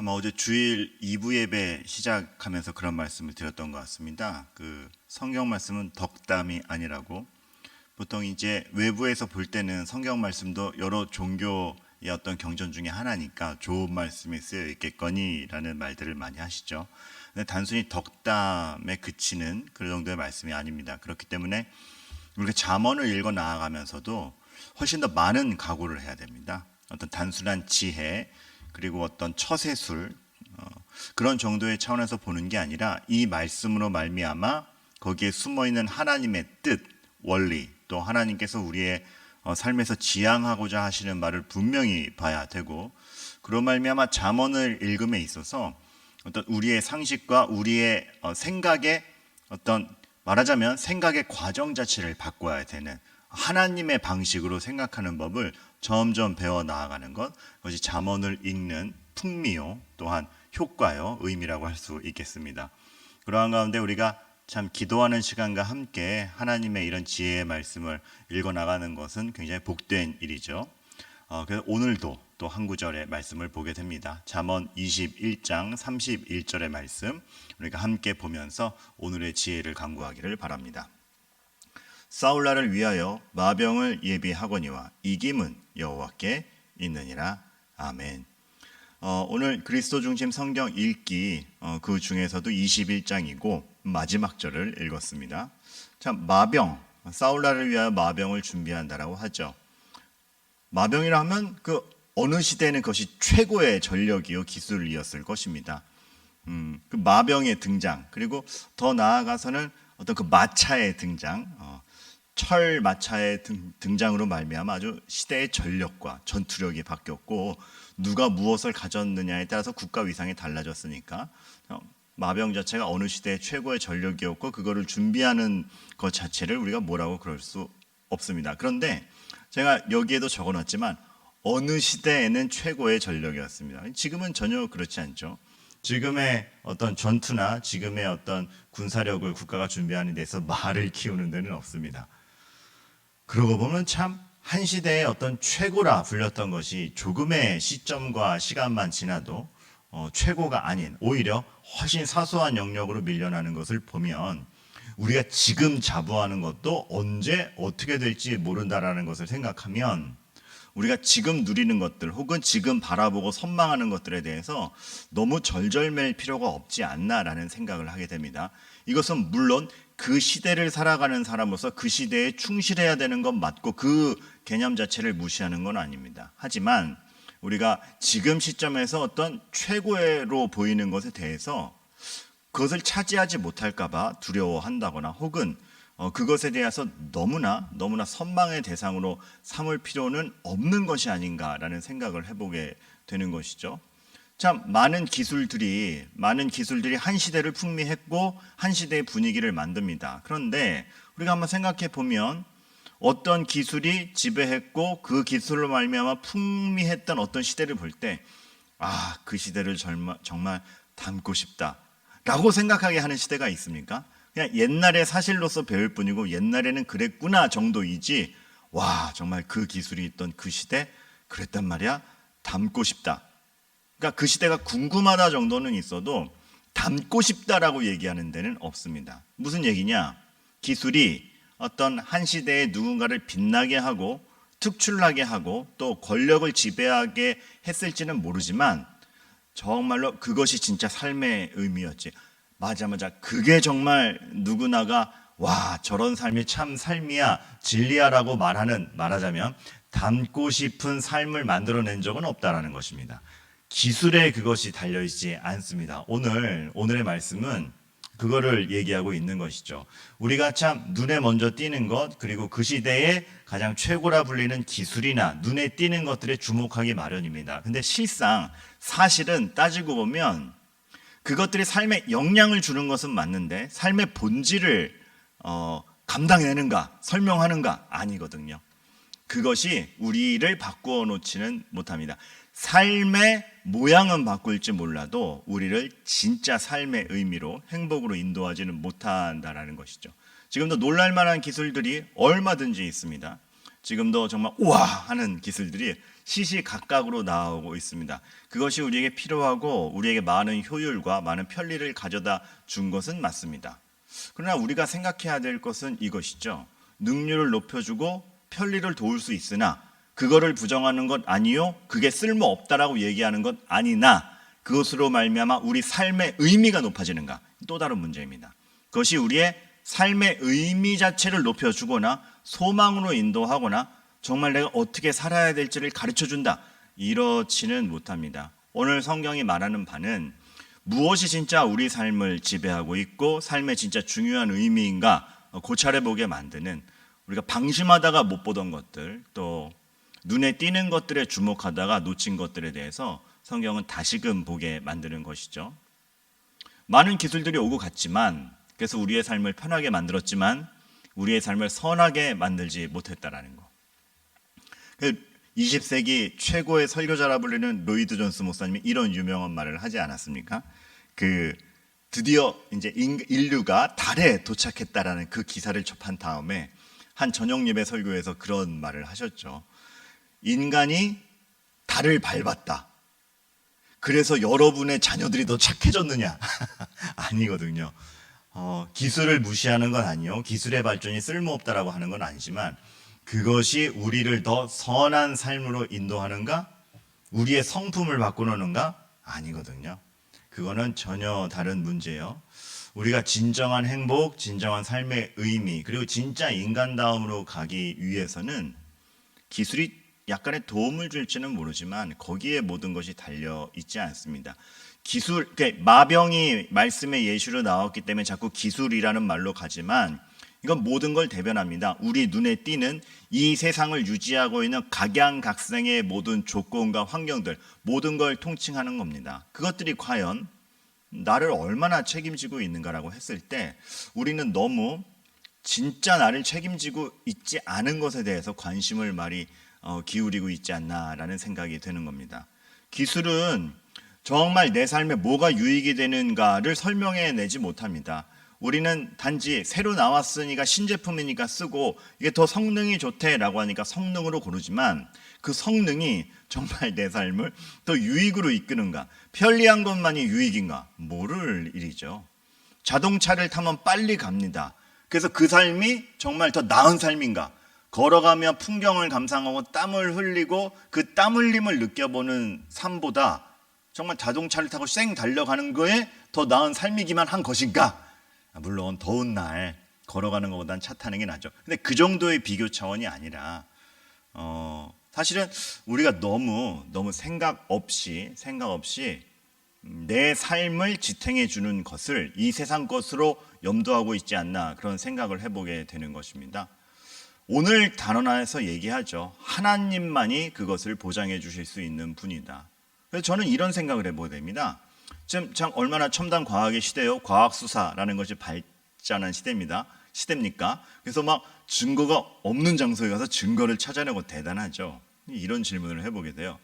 아마 어제 주일 2부 예배 시작하면서 그런 말씀을 드렸던 것 같습니다. 그 성경 말씀은 덕담이 아니라고. 보통 이제 외부에서 볼 때는 성경 말씀도 여러 종교의 어떤 경전 중에 하나니까 좋은 말씀이 쓰여 있겠거니라는 말들을 많이 하시죠. 근데 단순히 덕담에 그치는 그 정도의 말씀이 아닙니다. 그렇기 때문에 우리가 잠언을 읽어 나아가면서도 훨씬 더 많은 각오를 해야 됩니다. 어떤 단순한 지혜 그리고 어떤 처세술 그런 정도의 차원에서 보는 게 아니라 이 말씀으로 말미암아 거기에 숨어있는 하나님의 뜻, 원리, 또 하나님께서 우리의 삶에서 지향하고자 하시는 말을 분명히 봐야 되고, 그런 말미암아 잠언을 읽음에 있어서 어떤 우리의 상식과 우리의 생각의 어떤, 말하자면 생각의 과정 자체를 바꿔야 되는 하나님의 방식으로 생각하는 법을 점점 배워 나아가는 것, 그것이 잠언을 읽는 풍미요, 또한 효과요, 의미라고 할 수 있겠습니다. 그러한 가운데 우리가 참 기도하는 시간과 함께 하나님의 이런 지혜의 말씀을 읽어 나가는 것은 굉장히 복된 일이죠. 그래서 오늘도 또 한 구절의 말씀을 보게 됩니다. 잠언 21장 31절의 말씀 우리가 함께 보면서 오늘의 지혜를 간구하기를 바랍니다. 싸울날을 위하여 마병을 예비하거니와 이김은 여호와께 있느니라. 아멘. 오늘 그리스도 중심 성경 읽기 그 중에서도 21장이고 마지막 절을 읽었습니다. 참 마병, 싸울날을 위하여 마병을 준비한다라고 하죠. 마병이라 하면 그 어느 시대에는 그것이 최고의 전력이요 기술이었을 것입니다. 그 마병의 등장, 그리고 더 나아가서는 어떤 그 마차의 등장, 철 마차의 등장으로 말미암아 아주 시대의 전력과 전투력이 바뀌었고, 누가 무엇을 가졌느냐에 따라서 국가 위상이 달라졌으니까 마병 자체가 어느 시대의 최고의 전력이었고, 그거를 준비하는 것 자체를 우리가 뭐라고 그럴 수 없습니다. 그런데 제가 여기에도 적어놨지만 어느 시대에는 최고의 전력이었습니다. 지금은 전혀 그렇지 않죠. 지금의 어떤 전투나 지금의 어떤 군사력을 국가가 준비하는 데서 말을 키우는 데는 없습니다. 그러고 보면 참 한 시대의 어떤 최고라 불렸던 것이 조금의 시점과 시간만 지나도 최고가 아닌 오히려 훨씬 사소한 영역으로 밀려나는 것을 보면, 우리가 지금 자부하는 것도 언제 어떻게 될지 모른다라는 것을 생각하면 우리가 지금 누리는 것들 혹은 지금 바라보고 선망하는 것들에 대해서 너무 절절맬 필요가 없지 않나라는 생각을 하게 됩니다. 이것은 물론 그 시대를 살아가는 사람으로서 그 시대에 충실해야 되는 건 맞고 그 개념 자체를 무시하는 건 아닙니다. 하지만 우리가 지금 시점에서 어떤 최고로 보이는 것에 대해서 그것을 차지하지 못할까 봐 두려워한다거나 혹은 그것에 대해서 너무나 선망의 대상으로 삼을 필요는 없는 것이 아닌가라는 생각을 해보게 되는 것이죠. 참 많은 기술들이 한 시대를 풍미했고 한 시대의 분위기를 만듭니다. 그런데 우리가 한번 생각해 보면 어떤 기술이 지배했고 그 기술로 말미암아 풍미했던 어떤 시대를 볼 때 그 시대를 정말 닮고 싶다라고 생각하게 하는 시대가 있습니까? 그냥 옛날의 사실로서 배울 뿐이고 옛날에는 그랬구나 정도이지, 정말 그 기술이 있던 그 시대 그랬단 말이야, 닮고 싶다. 그러니까 그 시대가 궁금하다 정도는 있어도 닮고 싶다라고 얘기하는 데는 없습니다. 무슨 얘기냐? 기술이 어떤 한 시대에 누군가를 빛나게 하고 특출나게 하고 또 권력을 지배하게 했을지는 모르지만 정말로 그것이 진짜 삶의 의미였지. 맞아. 그게 정말 누구나가 저런 삶이 참 삶이야, 진리야라고 말하자면 닮고 싶은 삶을 만들어낸 적은 없다라는 것입니다. 기술에 그것이 달려있지 않습니다. 오늘의 말씀은 그거를 얘기하고 있는 것이죠. 우리가 참 눈에 먼저 띄는 것, 그리고 그 시대에 가장 최고라 불리는 기술이나 눈에 띄는 것들에 주목하기 마련입니다. 근데 사실은 따지고 보면 그것들이 삶에 영향을 주는 것은 맞는데 삶의 본질을 감당해내는가, 설명하는가? 아니거든요. 그것이 우리를 바꾸어 놓지는 못합니다. 삶의 모양은 바꿀지 몰라도 우리를 진짜 삶의 의미로, 행복으로 인도하지는 못한다라는 것이죠. 지금도 놀랄만한 기술들이 얼마든지 있습니다. 지금도 정말 우와 하는 기술들이 시시각각으로 나오고 있습니다. 그것이 우리에게 필요하고 우리에게 많은 효율과 많은 편리를 가져다 준 것은 맞습니다. 그러나 우리가 생각해야 될 것은 이것이죠. 능률을 높여주고 편리를 도울 수 있으나 그거를 부정하는 것 아니요, 그게 쓸모없다라고 얘기하는 것 아니나 그것으로 말미암아 우리 삶의 의미가 높아지는가, 또 다른 문제입니다. 그것이 우리의 삶의 의미 자체를 높여주거나 소망으로 인도하거나 정말 내가 어떻게 살아야 될지를 가르쳐준다, 이렇지는 못합니다. 오늘 성경이 말하는 바는 무엇이 진짜 우리 삶을 지배하고 있고 삶의 진짜 중요한 의미인가 고찰해보게 만드는, 우리가 방심하다가 못 보던 것들, 또 눈에 띄는 것들에 주목하다가 놓친 것들에 대해서 성경은 다시금 보게 만드는 것이죠. 많은 기술들이 오고 갔지만, 그래서 우리의 삶을 편하게 만들었지만 우리의 삶을 선하게 만들지 못했다라는 거. 20세기 최고의 설교자라 불리는 로이드 존스 목사님이 이런 유명한 말을 하지 않았습니까? 드디어 이제 인류가 달에 도착했다라는 그 기사를 접한 다음에 한 저녁 예배 설교에서 그런 말을 하셨죠. 인간이 달을 밟았다. 그래서 여러분의 자녀들이 더 착해졌느냐? 아니거든요. 기술을 무시하는 건 아니요, 기술의 발전이 쓸모없다라고 하는 건 아니지만 그것이 우리를 더 선한 삶으로 인도하는가? 우리의 성품을 바꾸는가? 아니거든요. 그거는 전혀 다른 문제예요. 우리가 진정한 행복, 진정한 삶의 의미, 그리고 진짜 인간다움으로 가기 위해서는 기술이 약간의 도움을 줄지는 모르지만 거기에 모든 것이 달려 있지 않습니다. 그러니까 마병이 말씀의 예시로 나왔기 때문에 자꾸 기술이라는 말로 가지만 이건 모든 걸 대변합니다. 우리 눈에 띄는 이 세상을 유지하고 있는 각양각색의 모든 조건과 환경들, 모든 걸 통칭하는 겁니다. 그것들이 과연 나를 얼마나 책임지고 있는가라고 했을 때 우리는 너무 진짜 나를 책임지고 있지 않은 것에 대해서 관심을 많이 기울이고 있지 않나라는 생각이 드는 겁니다. 기술은 정말 내 삶에 뭐가 유익이 되는가를 설명해내지 못합니다. 우리는 단지 새로 나왔으니까 신제품이니까 쓰고 이게 더 성능이 좋대라고 하니까 성능으로 고르지만 그 성능이 정말 내 삶을 더 유익으로 이끄는가, 편리한 것만이 유익인가, 모를 일이죠. 자동차를 타면 빨리 갑니다. 그래서 그 삶이 정말 더 나은 삶인가, 걸어가며 풍경을 감상하고 땀을 흘리고 그 땀 흘림을 느껴보는 삶보다 정말 자동차를 타고 쌩 달려가는 거에 더 나은 삶이기만 한 것인가? 물론 더운 날 걸어가는 것보단 차 타는 게 낫죠. 근데 그 정도의 비교 차원이 아니라 사실은 우리가 너무 생각 없이 내 삶을 지탱해 주는 것을 이 세상 것으로 염두하고 있지 않나, 그런 생각을 해보게 되는 것입니다. 오늘 단언해서 얘기하죠. 하나님만이 그것을 보장해 주실 수 있는 분이다. 그래서 저는 이런 생각을 해보게 됩니다. 지금 참 얼마나 첨단 과학의 시대요. 과학수사라는 것이 발전한 시대입니까? 그래서 막 증거가 없는 장소에 가서 증거를 찾아내고 대단하죠. 이런 질문을 해보게 돼요.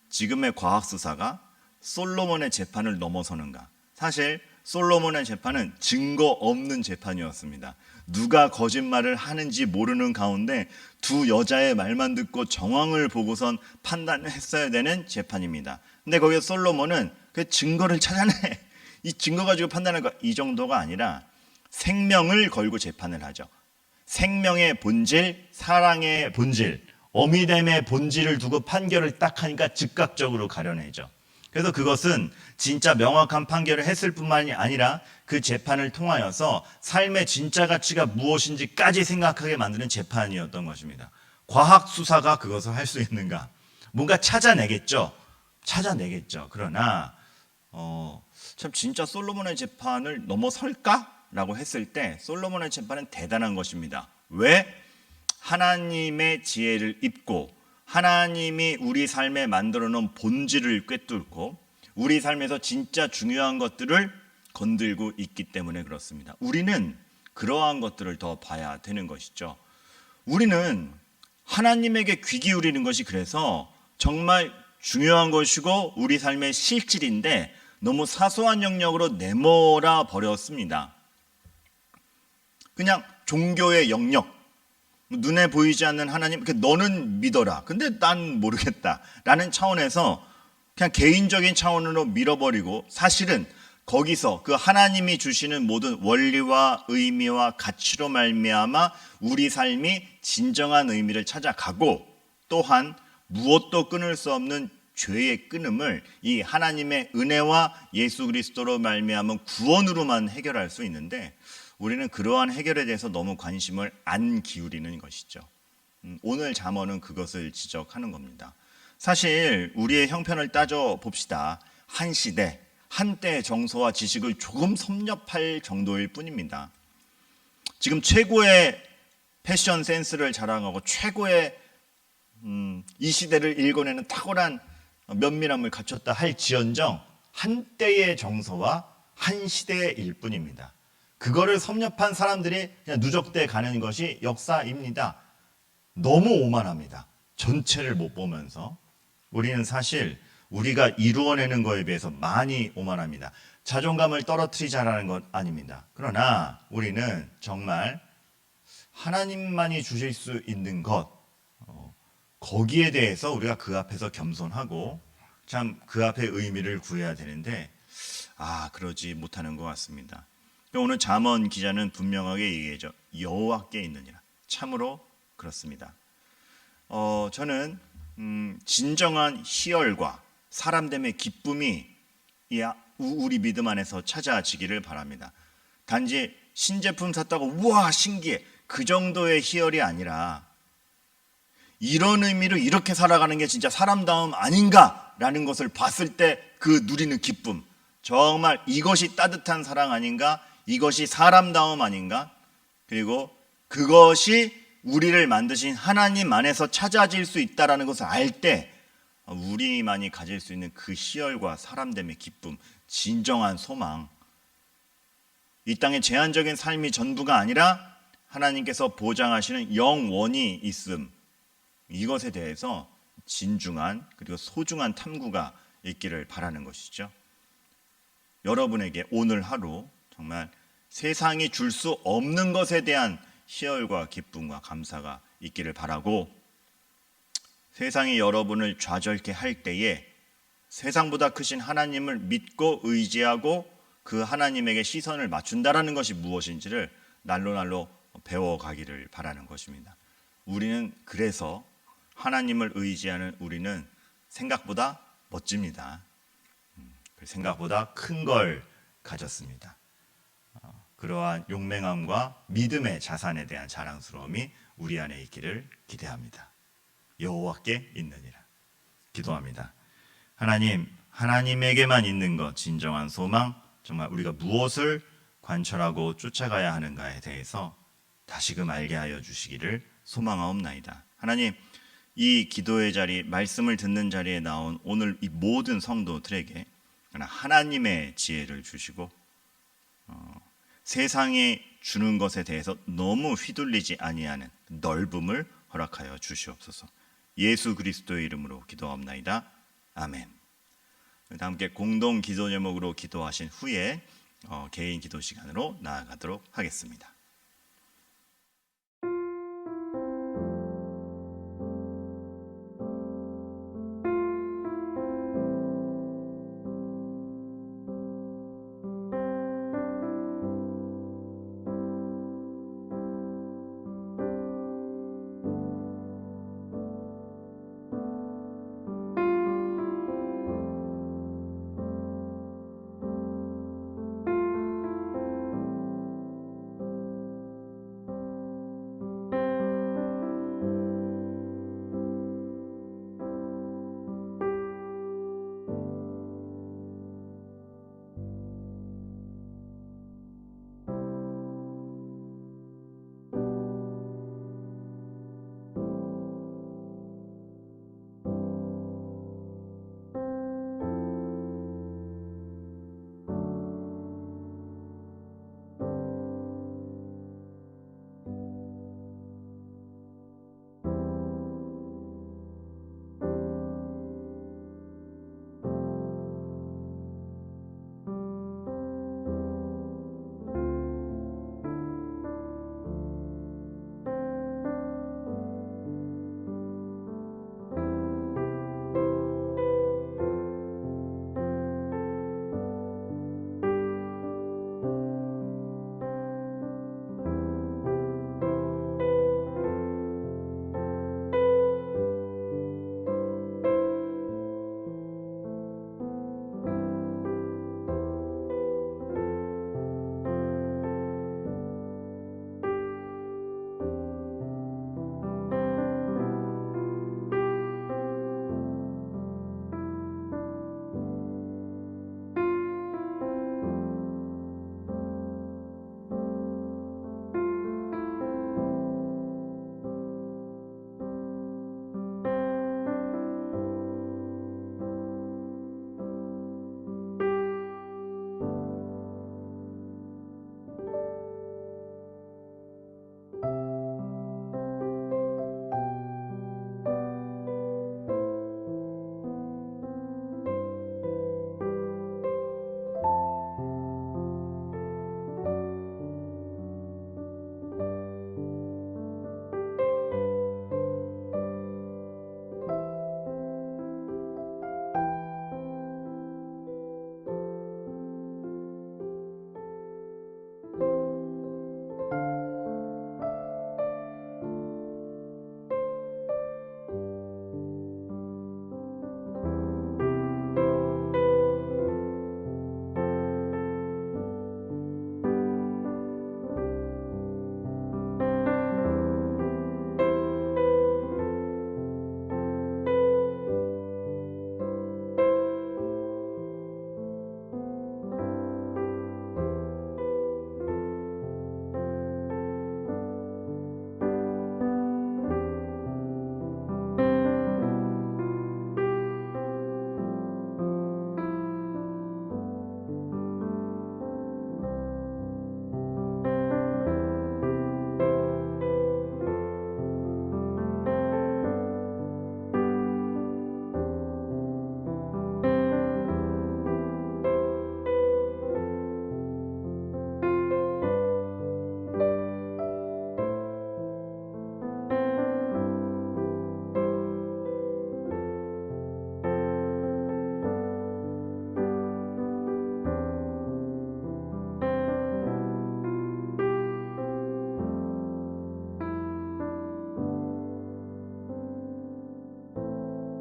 지금의 과학수사가 솔로몬의 재판을 넘어서는가? 사실 솔로몬의 재판은 증거 없는 재판이었습니다. 누가 거짓말을 하는지 모르는 가운데 두 여자의 말만 듣고 정황을 보고선 판단했어야 되는 재판입니다. 근데 거기에 솔로몬은 그 증거를 찾아내. 이 증거 가지고 판단할 거, 이 정도가 아니라 생명을 걸고 재판을 하죠. 생명의 본질, 사랑의 본질, 어미됨의 본질을 두고 판결을 딱 하니까 즉각적으로 가려내죠. 그래서 그것은 진짜 명확한 판결을 했을 뿐만이 아니라 그 재판을 통하여서 삶의 진짜 가치가 무엇인지까지 생각하게 만드는 재판이었던 것입니다. 과학 수사가 그것을 할 수 있는가? 뭔가 찾아내겠죠. 그러나 참 진짜 솔로몬의 재판을 넘어설까라고 했을 때 솔로몬의 재판은 대단한 것입니다. 왜? 하나님의 지혜를 입고 하나님이 우리 삶에 만들어 놓은 본질을 꿰뚫고 우리 삶에서 진짜 중요한 것들을 건들고 있기 때문에 그렇습니다. 우리는 그러한 것들을 더 봐야 되는 것이죠. 우리는 하나님에게 귀 기울이는 것이 그래서 정말 중요한 것이고 우리 삶의 실질인데 너무 사소한 영역으로 내몰아 버렸습니다. 그냥 종교의 영역, 눈에 보이지 않는 하나님, 너는 믿어라. 근데 난 모르겠다. 라는 차원에서 그냥 개인적인 차원으로 밀어버리고, 사실은 거기서 그 하나님이 주시는 모든 원리와 의미와 가치로 말미암아 우리 삶이 진정한 의미를 찾아가고, 또한 무엇도 끊을 수 없는 죄의 끊음을 이 하나님의 은혜와 예수 그리스도로 말미암은 구원으로만 해결할 수 있는데, 우리는 그러한 해결에 대해서 너무 관심을 안 기울이는 것이죠. 오늘 잠언은 그것을 지적하는 겁니다. 사실 우리의 형편을 따져 봅시다. 한 시대, 한때의 정서와 지식을 조금 섭렵할 정도일 뿐입니다. 지금 최고의 패션 센스를 자랑하고 최고의 이 시대를 읽어내는 탁월한 면밀함을 갖췄다 할지언정 한때의 정서와 한 시대의 일뿐입니다. 그거를 섭렵한 사람들이 그냥 누적돼 가는 것이 역사입니다. 너무 오만합니다. 전체를 못 보면서. 우리는 사실 우리가 이루어내는 것에 비해서 많이 오만합니다. 자존감을 떨어뜨리자라는 것 아닙니다. 그러나 우리는 정말 하나님만이 주실 수 있는 것, 거기에 대해서 우리가 그 앞에서 겸손하고 참 그 앞에 의미를 구해야 되는데, 그러지 못하는 것 같습니다. 오늘 잠언 기자는 분명하게 얘기하죠. 여호와께 있느니라. 참으로 그렇습니다. 저는 진정한 희열과 사람됨의 기쁨이 우리 믿음 안에서 찾아지기를 바랍니다. 단지 신제품 샀다고 우와 신기해, 그 정도의 희열이 아니라 이런 의미로 이렇게 살아가는 게 진짜 사람다움 아닌가라는 것을 봤을 때 그 누리는 기쁨, 정말 이것이 따뜻한 사랑 아닌가, 이것이 사람다움 아닌가, 그리고 그것이 우리를 만드신 하나님 안에서 찾아질 수 있다는 것을 알 때 우리만이 가질 수 있는 그 희열과 사람됨의 기쁨, 진정한 소망, 이 땅의 제한적인 삶이 전부가 아니라 하나님께서 보장하시는 영원히 있음, 이것에 대해서 진중한 그리고 소중한 탐구가 있기를 바라는 것이죠. 여러분에게 오늘 하루 정말 세상이 줄 수 없는 것에 대한 희열과 기쁨과 감사가 있기를 바라고, 세상이 여러분을 좌절케 할 때에 세상보다 크신 하나님을 믿고 의지하고 그 하나님에게 시선을 맞춘다라는 것이 무엇인지를 날로 배워가기를 바라는 것입니다. 우리는 그래서 하나님을 의지하는 우리는 생각보다 멋집니다. 생각보다 큰 걸 가졌습니다. 그러한 용맹함과 믿음의 자산에 대한 자랑스러움이 우리 안에 있기를 기대합니다. 여호와께 있느니라. 기도합니다. 하나님, 하나님에게만 있는 것, 진정한 소망, 정말 우리가 무엇을 관철하고 쫓아가야 하는가에 대해서 다시금 알게 하여 주시기를 소망하옵나이다. 하나님, 이 기도의 자리, 말씀을 듣는 자리에 나온 오늘 이 모든 성도들에게 하나님의 지혜를 주시고 세상에 주는 것에 대해서 너무 휘둘리지 아니하는 넓음을 허락하여 주시옵소서. 예수 그리스도의 이름으로 기도하옵나이다. 아멘. 다 함께 공동 기도 제목으로 기도하신 후에 개인 기도 시간으로 나아가도록 하겠습니다.